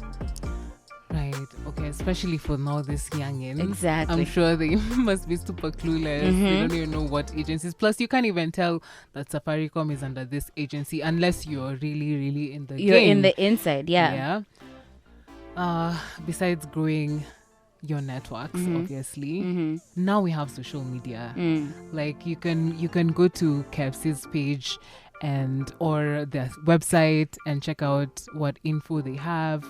Right. Okay. Especially for now, this youngins. Exactly. I'm sure they must be super clueless. They don't even know what agencies. Plus, you can't even tell that Safaricom is under this agency unless you're really, really in the You're game. in the inside, yeah. Besides growing your networks, obviously, now we have social media. Like you can go to KFC's page or their website and check out what info they have.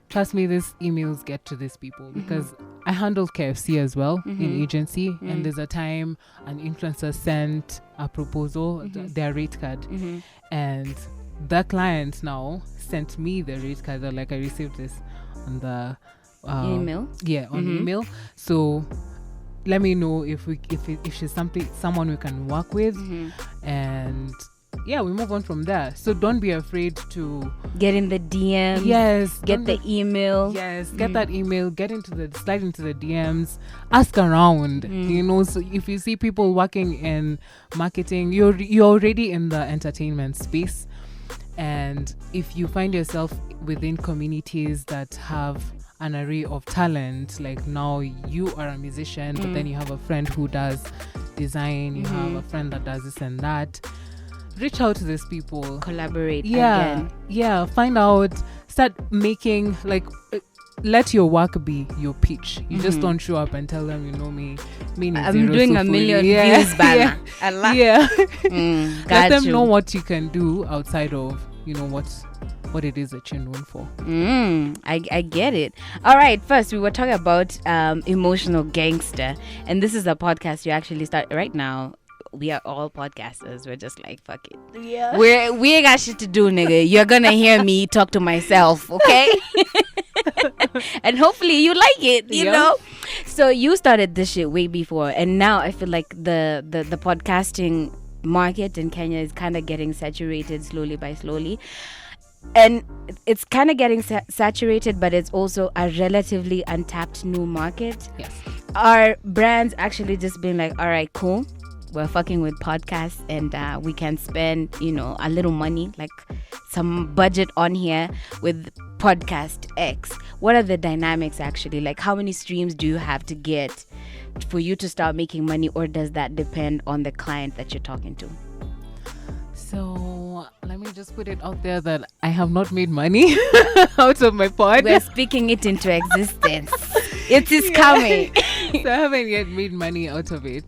Trust me, these emails get to these people because I handled KFC as well in agency, and there's a time an influencer sent a proposal, their rate card, and the client now sent me the rate card. They're like, I received this on the Email. Yeah, on email. So let me know if she's someone we can work with, and yeah, we move on from there. So don't be afraid to Get in the DM. yes Get the email. yes get that email, slide into the DMs, ask around. You know, so if you see people working in marketing, you're already in the entertainment space, and if you find yourself within communities that have an array of talent, like now you are a musician, but then you have a friend who does design, you have a friend that does this and that, reach out to these people. Collaborate Yeah, again. find out, start making, like, let your work be your pitch. You just don't show up and tell them, you know me I'm doing 1 million views, banner. Allah. yeah. Got Let them you. know what you can do outside of, you know, what it is that you're known for. I get it. All right. First, we were talking about emotional gangster, and this is a podcast you actually start right now. We are all podcasters. We're just like, fuck it. Yeah. We ain't got shit to do, nigga. You're gonna hear me talk to myself, okay? And hopefully you like it, you know. So you started this shit way before, and now I feel like the podcasting market in Kenya is kind of getting saturated slowly by slowly. And it's kind of getting saturated, but it's also a relatively untapped new market. Yes. Are brands actually just being like, all right, cool, we're fucking with podcasts, and we can spend, you know, a little money, like some budget on here with Podcast X? What are the dynamics actually? Like, how many streams do you have to get for you to start making money, or does that depend on the client that you're talking to? So let me just put it out there that I have not made money out of my pod. We're speaking it into existence. It is coming. So I haven't yet made money out of it.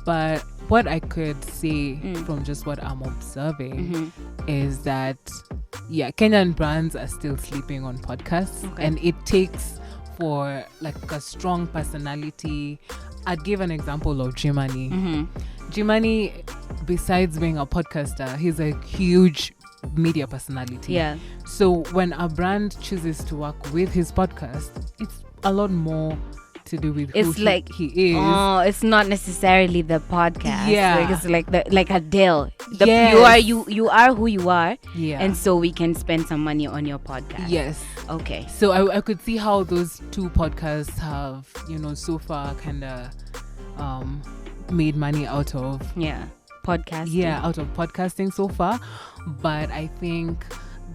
But what I could say from just what I'm observing is that, yeah, Kenyan brands are still sleeping on podcasts. Okay. And it takes for like a strong personality. I'd give an example of Jimani. Jimani, besides being a podcaster, he's a huge media personality. Yeah. So when a brand chooses to work with his podcast, it's a lot more to do with It's who like he is. Oh, it's not necessarily the podcast. Yeah. Like, it's like Adele. Yes. You are who you are. Yeah. And so we can spend some money on your podcast. Yes. Okay. So I could see how those two podcasts have, you know, so far kind of made money out of Podcasting. out of podcasting so far. But I think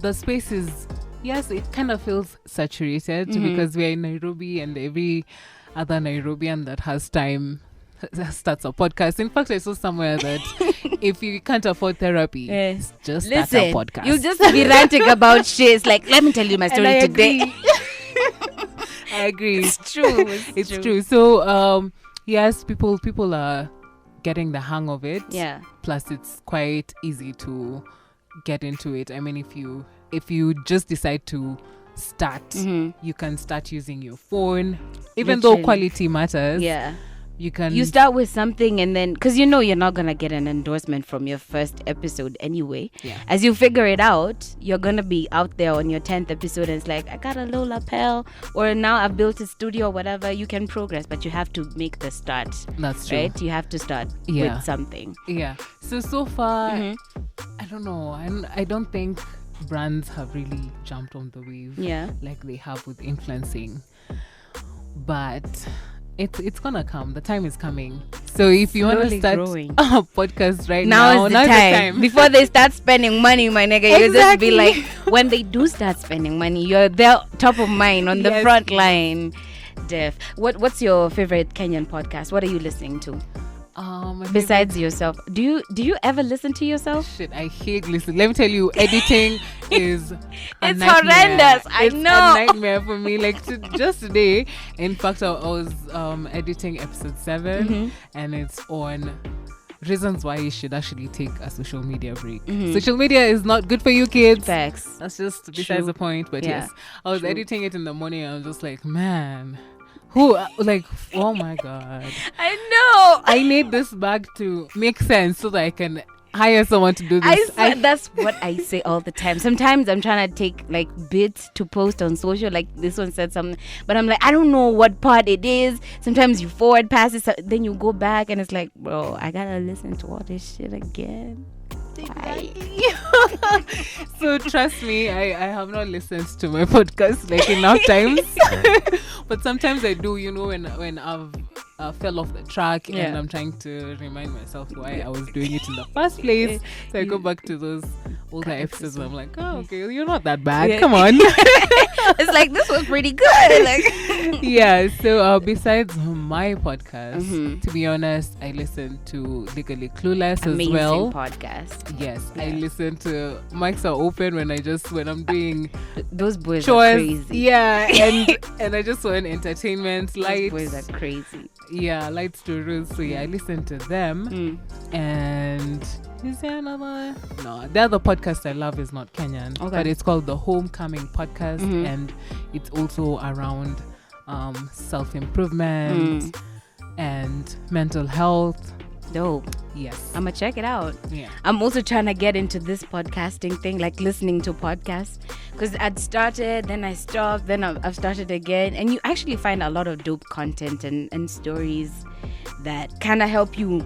the space is, yes, it kind of feels saturated because we're in Nairobi, and every other Nairobian that has time starts a podcast. In fact, I saw somewhere that if you can't afford therapy, Yes. just start Listen, a podcast. you'll just be ranting about shit. It's like, let me tell you my And story I today. agree. I agree. It's true. It's true. So, yes, people are getting the hang of it. Yeah. Plus, it's quite easy to get into it. I mean, if you just decide to start, you can start using your phone, even though Literally. quality matters. Yeah. You can. You start with something and then, because you know you're not going to get an endorsement from your first episode anyway. Yeah. As you figure it out, you're going to be out there on your 10th episode and it's like, I got a low lapel, or now I've built a studio or whatever. You can progress, but you have to make the start. That's true. Right? You have to start Yeah. with something. Yeah. So far, I don't know. I don't think brands have really jumped on the wave Yeah. like they have with influencing. But it's gonna come. The time is coming. So if you want to Slowly start growing. a podcast right Now now, is the now's time. Before they start spending money, my nigga, you just Exactly. be like, when they do start spending money, you're there top of mind on the Yes. front line. Def. What's your favorite Kenyan podcast? What are you listening to my besides yourself? Do you ever listen to yourself? shit, I hate listening. Let me tell you, editing is a It's nightmare. horrendous. I It's know. a nightmare for me. Like just today, in fact, I was editing episode 7, and it's on reasons why you should actually take a social media break. Social media is not good for you, kids. Facts. That's just True. besides the point. But Yeah. yes, I was True. editing it in the morning. And I was just like, man, who like? Oh my god. I know. I need this bag to make sense so that I can hire someone to do I this. swear, that's what I say all the time. Sometimes I'm trying to take like bits to post on social, like this one said something, but I'm like, I don't know what part it is. Sometimes you forward pass it, then you go back and it's like, bro, I gotta listen to all this shit again. Why? So trust me, I have not listened to my podcast like enough times. But sometimes I do, you know, when I've fell off the track Yeah. and I'm trying to remind myself why I was doing it in the first place. So I go back to those older episodes and I'm like, oh, okay, you're not that bad. Yeah. Come on. It's like, this was pretty good. Like, Yeah, so besides my podcast, Mhm. to be honest, I listen to Legally Clueless amazing as well. podcast. Yes, I Yeah. listen to Mics Are Open when I'm doing Those boys are chores. crazy. Yeah, and I just want entertainment, Those lights. boys are crazy. Yeah, lights to rules. So yeah, I listen to them. Mm. And is there another? No, the other podcast I love is not Kenyan, Okay. but it's called the Homecoming Podcast, Mhm. and it's also around self-improvement and mental health. Dope. Yes. I'm gonna check it out. Yeah. I'm also trying to get into this podcasting thing, like listening to podcasts, because I'd started, then I stopped, then I've started again, and you actually find a lot of dope content and stories that kind of help you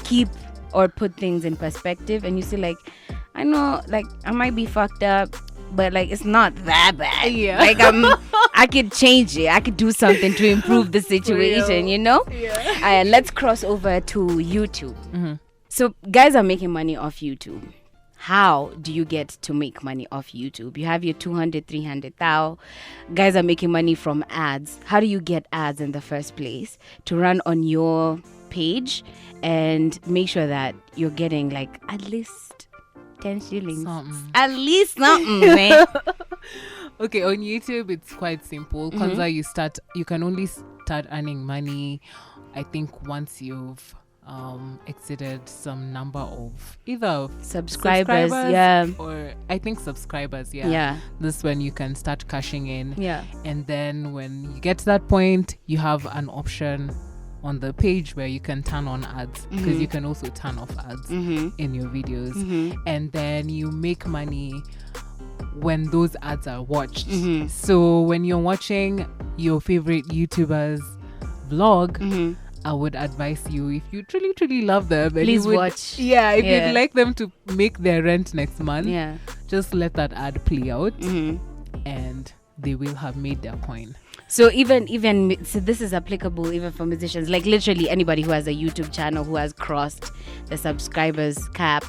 keep or put things in perspective, and you see, like, I know, like, I might be fucked up, but like, it's not that bad. Yeah. Like, I could change it. I could do something to improve the situation, you know? Yeah. Let's cross over to YouTube. Mm-hmm. So guys are making money off YouTube. How do you get to make money off YouTube? You have your 200, 300 thou. Guys are making money from ads. How do you get ads in the first place to run on your page and make sure that you're getting like at least 10 shillings? Something. At least something, man. Okay, on YouTube it's quite simple. Kwanzaa, you can only start earning money, I think, once you've exceeded some number of either Subscribers, yeah. or I think subscribers. Yeah. This when you can start cashing in. Yeah. And then when you get to that point, you have an option on the page where you can turn on ads, because you can also turn off ads in your videos. And then you make money when those ads are watched. So when you're watching your favorite YouTubers vlog, I would advise you, if you truly love them, and Please you would, watch. Yeah, if Yeah. you'd like them to make their rent next month, Yeah. just let that ad play out, and they will have made their coin. So so this is applicable even for musicians, like literally anybody who has a YouTube channel who has crossed the subscribers cap.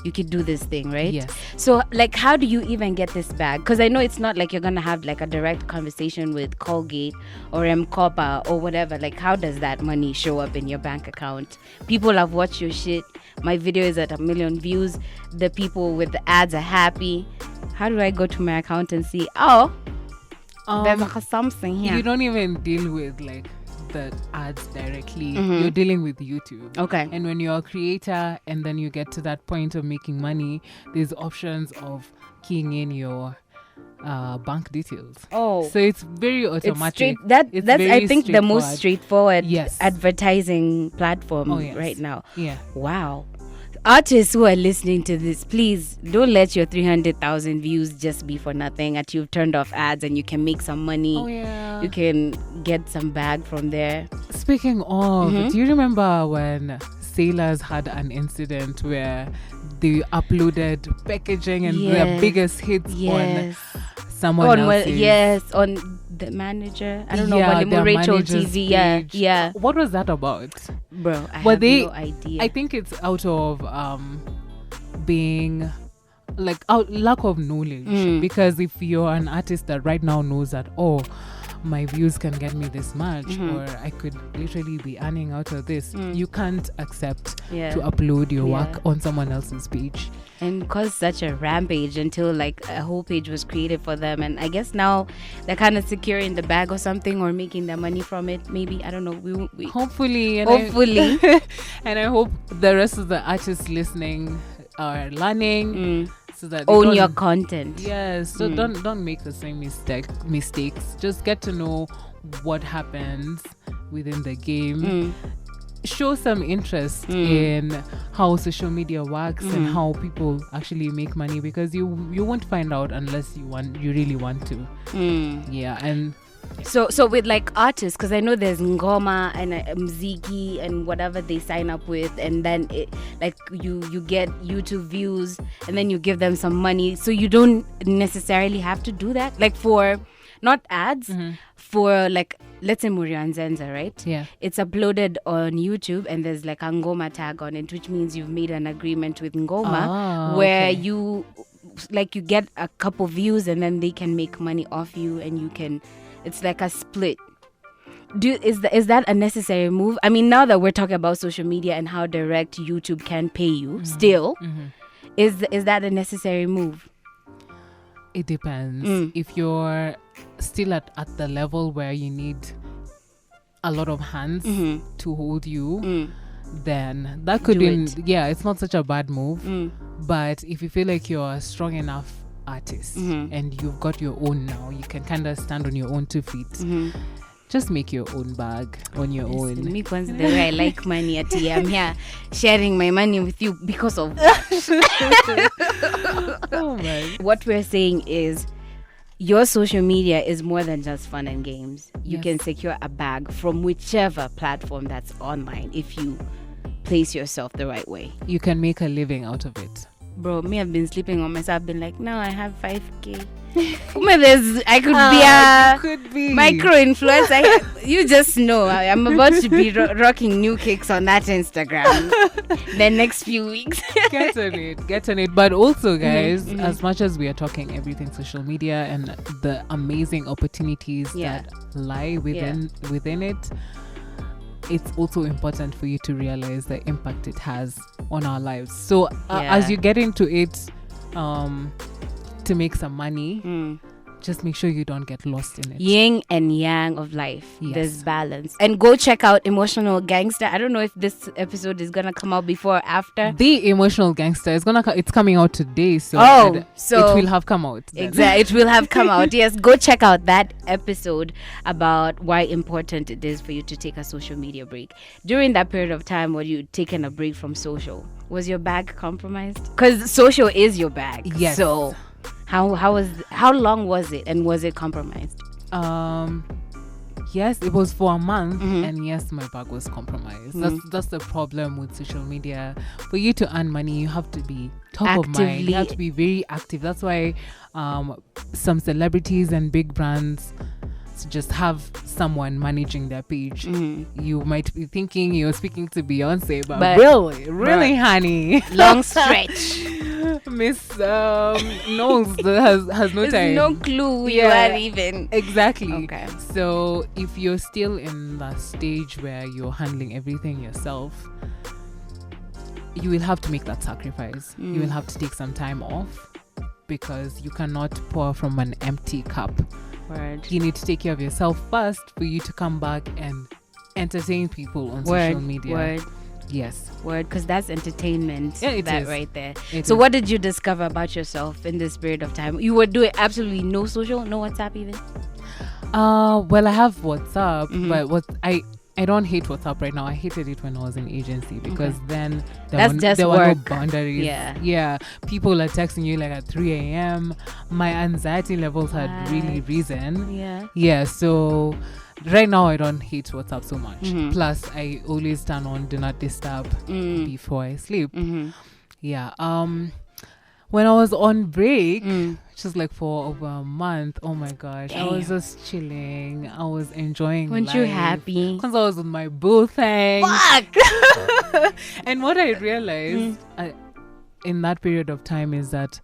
you could do this thing, right? Yes. So, like, how do you even get this bag? Because I know it's not like you're gonna have like a direct conversation with Colgate or Mkopa or whatever. Like, how does that money show up in your bank account? People have watched your shit. My video is at 1 million views. The people with the ads are happy. How do I go to my account and see? Oh, there's something here. You don't even deal with like the ads directly. You're dealing with YouTube. Okay. And when you're a creator and then you get to that point of making money, there's options of keying in your bank details. Oh. So it's very It's automatic. straight. That's very I think the most straightforward Yes. advertising platform yes. right now. Yeah. Wow. Artists who are listening to this, please don't let your 300,000 views just be for nothing. That you've turned off ads and you can make some money. Oh yeah. You can get some bag from there. Speaking of, do you remember when Sailors had an incident where they uploaded packaging and their Yes. biggest hits Yes. on someone else's? Yes, on the manager. I don't know. Yeah, Walimu their Rachel manager's TV. page. Yeah. What was that about? Bro, I Were have they- no idea. I think it's out of being like lack of knowledge. Because if you're an artist that right now knows that, oh, my views can get me this much, or I could literally be earning out of this, you can't accept Yeah. to upload your Yeah. work on someone else's page. And caused such a rampage until like a whole page was created for them, and I guess now they're kind of securing the bag or something, or making their money from it. Maybe, I don't know. We Hopefully, and hopefully. and I hope the rest of the artists listening are learning so that they own don't- your content. Yes, so don't make the same mistakes. Just get to know what happens within the game. Show some interest in how social media works and how people actually make money, because you won't find out unless you really want to. Yeah, and So with like artists, because I know there's Ngoma and Mziki and whatever they sign up with, and then it, like you get YouTube views, and then you give them some money. So you don't necessarily have to do that. Like for not ads, for like, let's say Murian Zenza, right? Yeah. It's uploaded on YouTube and there's like a Ngoma tag on it, which means you've made an agreement with Ngoma where okay. you get a couple views and then they can make money off you, and you can, it's like a split. Is that a necessary move? I mean, now that we're talking about social media and how direct YouTube can pay you, still, is that a necessary move? it depends. If you're still at the level where you need a lot of hands to hold you, then that could Do be, yeah, it's not such a bad move. But if you feel like you're a strong enough artist and you've got your own now, you can kind of stand on your own 2 feet. Just make your own bag on your own. Me, once the way I like money, I'm here sharing my money with you because of Oh man. what we're saying is your social media is more than just fun and games. You Yes. can secure a bag from whichever platform that's online if you place yourself the right way. You can make a living out of it. Bro, me, I've been sleeping on myself. I've been like, now I have 5K. I could be a could be micro influencer. You just know I'm about to be rocking new kicks on that Instagram the next few weeks. get on it. But also, guys, as much as we are talking everything social media and the amazing opportunities Yeah. that lie within it, it's also important for you to realize the impact it has on our lives. So as you get into it to make some money, just make sure you don't get lost in it. Yin and yang of life. Yes. There's balance. And go check out Emotional Gangster. I don't know if this episode is gonna come out before or after. The Emotional Gangster is it's coming out today, so so it will have come out then. Exactly, it will have come out. Yes, go check out that episode about why important it is for you to take a social media break. During that period of time where you taken a break from social, was your bag compromised? Because social is your bag. Yes. So how long was it, and was it compromised? Yes, it was for a month, and yes, my bag was compromised. That's the problem with social media. For you to earn money, you have to be top of mind. You have to be very active. That's why some celebrities and big brands just have someone managing their page. You might be thinking you're speaking to Beyonce, but really, honey, long stretch. Miss Knowles has no There's time. no clue who you are even. Exactly. Okay. So if you're still in the stage where you're handling everything yourself, you will have to make that sacrifice. You will have to take some time off because you cannot pour from an empty cup. Word. You need to take care of yourself first for you to come back and entertain people on social media. Word. Yes. Word, because that's entertainment. Yeah, it is. Right there. It So is. what did you discover about yourself in this period of time? You were doing absolutely no social, no WhatsApp even? Well, I have WhatsApp, but I don't hate WhatsApp right now. I hated it when I was in agency because then there were no boundaries. Yeah. People are texting you like at 3 a.m. My anxiety levels had really risen. Yeah. So right now I don't hate WhatsApp so much. Plus, I always turn on Do Not Disturb before I sleep. Yeah. When I was on break, which was like for over a month, oh my gosh, I was just chilling. I was enjoying Weren't life. you happy? Because I was with my boo thing. Fuck! And what I realized in that period of time is that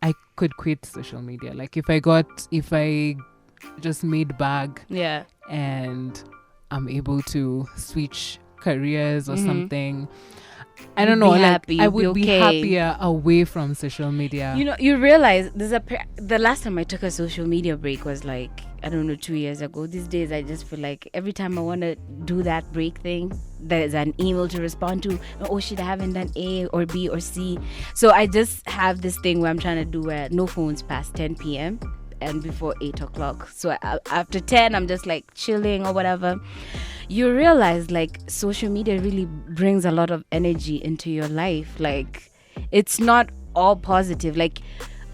I could quit social media. Like if I just made bag and I'm able to switch careers or something, I don't know, I would be happier away from social media. You know, you realize the last time I took a social media break was like, I don't know, 2 years ago. These days I just feel like every time I want to do that break thing, there's an email to respond to. Oh shit, I haven't done A or B or C. So I just have this thing where I'm trying to do no phones past 10 p.m. and before 8 o'clock. So after 10 I'm just like chilling or whatever. You realize like social media really brings a lot of energy into your life. Like it's not all positive. Like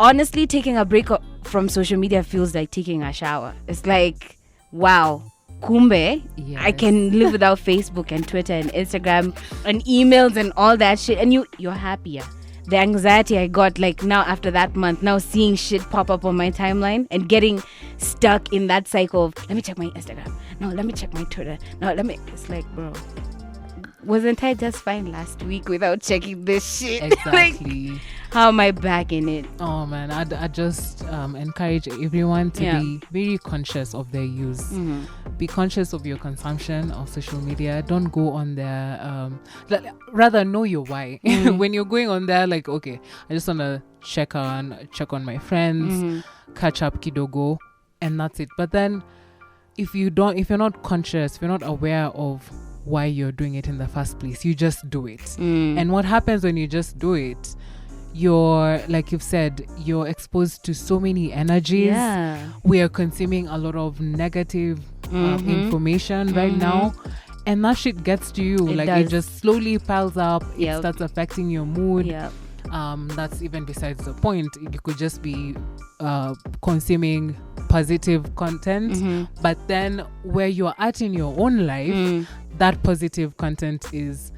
honestly, taking a break from social media feels like taking a shower. It's like, wow, kumbe, I can live without Facebook and Twitter and Instagram and emails and all that shit, and you're happier. The anxiety I got like now after that month, now seeing shit pop up on my timeline and getting stuck in that cycle of let me check my Instagram, no, let me check my Twitter, no, it's like, bro, wasn't I just fine last week without checking this shit? Exactly. Like, how am I back in it? Oh man, I just encourage everyone to be very conscious of their use. Be conscious of your consumption of social media. Don't go on there. Rather know your why. When you're going on there, like, okay, I just wanna check on my friends, catch up kidogo, and that's it. But then, if you're not conscious, if you're not aware of why you're doing it in the first place, you just do it. And what happens when you just do it? You're, like you've said, you're exposed to so many energies. We are consuming a lot of negative information right now, and that shit gets to you. It just slowly piles up. It starts affecting your mood. That's even besides the point. You could just be consuming positive content, but then where you're at in your own life, that positive content is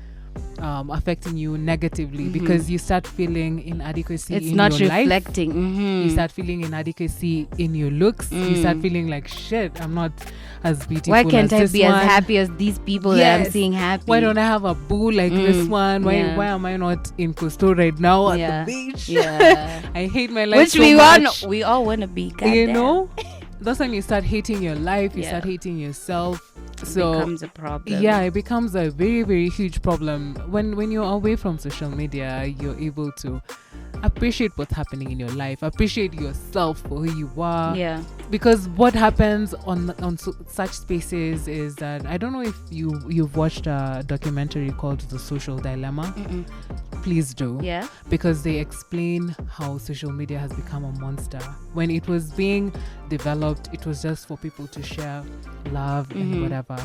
affecting you negatively because you start feeling inadequacy in your life. It's not reflecting. You start feeling inadequacy in your looks. You start feeling like, shit, I'm not as beautiful. Why can't as I this be one? as happy as these people that I'm seeing happy? Why don't I have a boo like this one? Why am I not in Costa right now at the beach? I hate my life so much. We all want to be. You know? That's when you start hating your life. You start hating yourself. So it becomes a problem. Yeah, it becomes a very, very huge problem. When you're away from social media, you're able to appreciate what's happening in your life, appreciate yourself for who you are. Because what happens on such spaces is that, I don't know if you've watched a documentary called The Social Dilemma. Please do. Because they explain how social media has become a monster. When it was being developed, it was just for people to share love and whatever.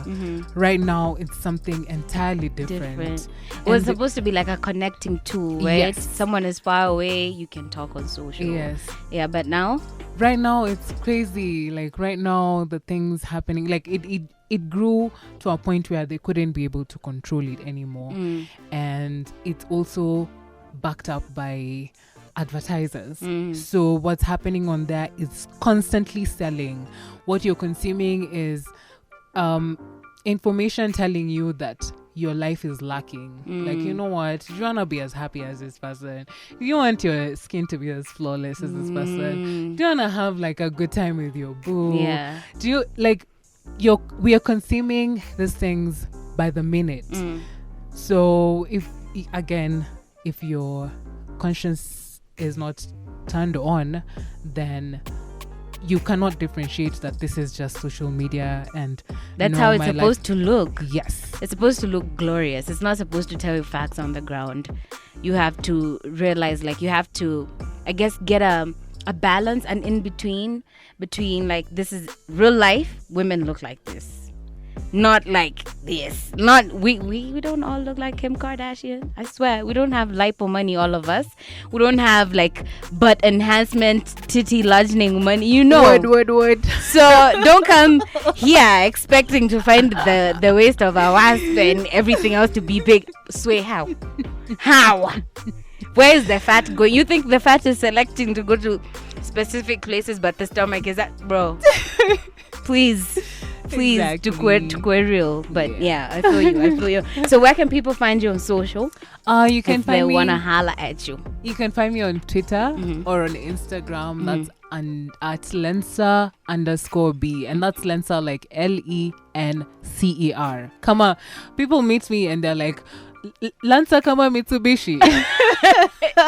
Right now, it's something entirely different. It was supposed to be like a connecting tool, right? Someone is far away, you can talk on social. But now? Right now, it's crazy. Like right now, the things happening, like it grew to a point where they couldn't be able to control it anymore. And it's also backed up by advertisers. So what's happening on there is constantly selling. What you're consuming is information telling you that your life is lacking. Like, you know what? You want to be as happy as this person. You want your skin to be as flawless as this person. Do you want to have like a good time with your boo? Yeah. Do you like we are consuming these things by the minute. So if your conscience is not turned on, then you cannot differentiate that this is just social media and that's how it's supposed to look. Yes. It's supposed to look glorious. It's not supposed to tell you facts on the ground. You have to realize, like, you have to, I guess, get a balance and in between like, this is real life. Women look like this. Not like this. Not we don't all look like Kim Kardashian. I swear, we don't have lipo money, all of us. We don't have like butt enhancement, titty largening money. You know. Would. So don't come here expecting to find the waist of our wasp and everything else to be big. Sway how? How? Where is the fat going? You think the fat is selecting to go to specific places, but the stomach is that, bro? Please, Exactly. to real. But yeah, I feel you. So where can people find you on social? You can if they find me. wanna holla at you. You can find me on Twitter or on Instagram. That's at Lencer_B, and that's Lencer like LENCER. Come on, people meet me and they're like, Lancer Kama Mitsubishi.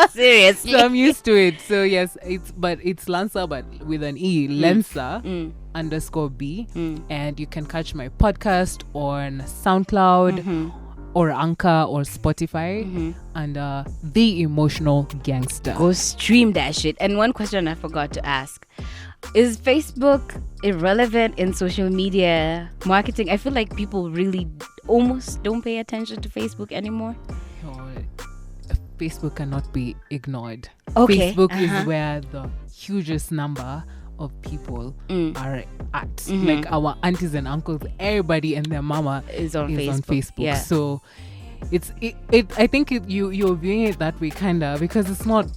Seriously. So I'm used to it. So yes, it's Lancer but with an E. Lencer_B. And you can catch my podcast on SoundCloud or Anchor or Spotify under The Emotional Gangster. Go stream that shit. And one question I forgot to ask. Is Facebook irrelevant in social media marketing? I feel like people really almost don't pay attention to Facebook anymore. Facebook cannot be ignored. Okay. Facebook is where the hugest number of people are at. Like our aunties and uncles, everybody and their mama is on Facebook. Yeah. So I think you're viewing it that way kinda because it's not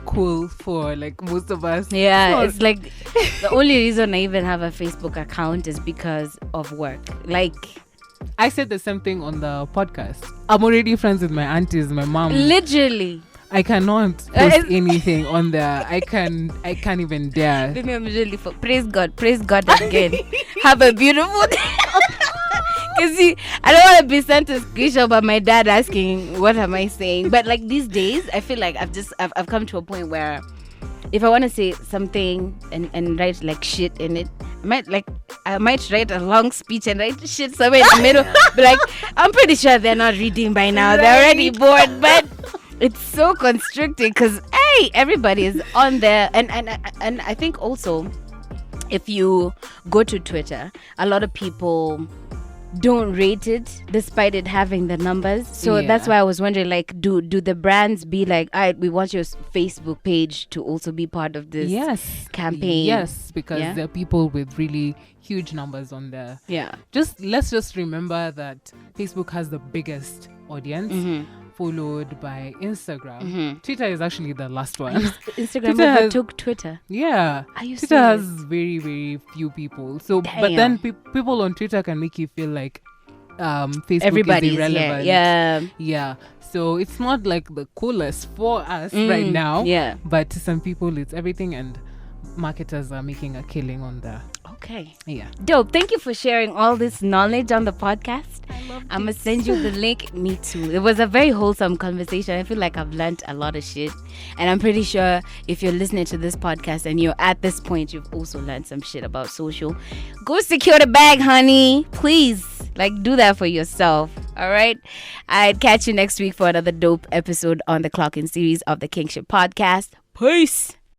cool for like most of us. Yeah, it's like the only reason I even have a Facebook account is because of work. Like, I said the same thing on the podcast. I'm already friends with my aunties, my mom. Literally. I cannot post anything on there. I can't even dare. Praise God again. Have a beautiful day. Cause see, I don't want to be sent a screenshot by my dad asking what am I saying. But like these days, I feel like I've come to a point where if I want to say something and write like shit in it, I might write a long speech and write shit somewhere in the middle. But like I'm pretty sure they're not reading by now. They're already bored. But it's so constricting because hey, everybody is on there, and I think also if you go to Twitter, a lot of people don't rate it despite it having the numbers. So that's why I was wondering, like, do the brands be like, all right, we want your Facebook page to also be part of this campaign? Yes, because there are people with really huge numbers on there. Yeah. Let's just remember that Facebook has the biggest audience, followed by Instagram. Twitter is actually the last one. Instagram overtook Twitter. Yeah. Are you Twitter serious? has very, very few people. So, Damn. but then people on Twitter can make you feel like Facebook Everybody's is irrelevant. Yeah. So it's not like the coolest for us right now. Yeah. But to some people, it's everything, and marketers are making a killing on there. Okay. Yeah. Dope. Thank you for sharing all this knowledge on the podcast. I'm going to send you the link. Me too. It was a very wholesome conversation. I feel like I've learned a lot of shit. And I'm pretty sure if you're listening to this podcast and you're at this point, you've also learned some shit about social. Go secure the bag, honey. Please. Like, do that for yourself. All right? I'd catch you next week for another dope episode on the Clock In series of the Kingship Podcast. Peace.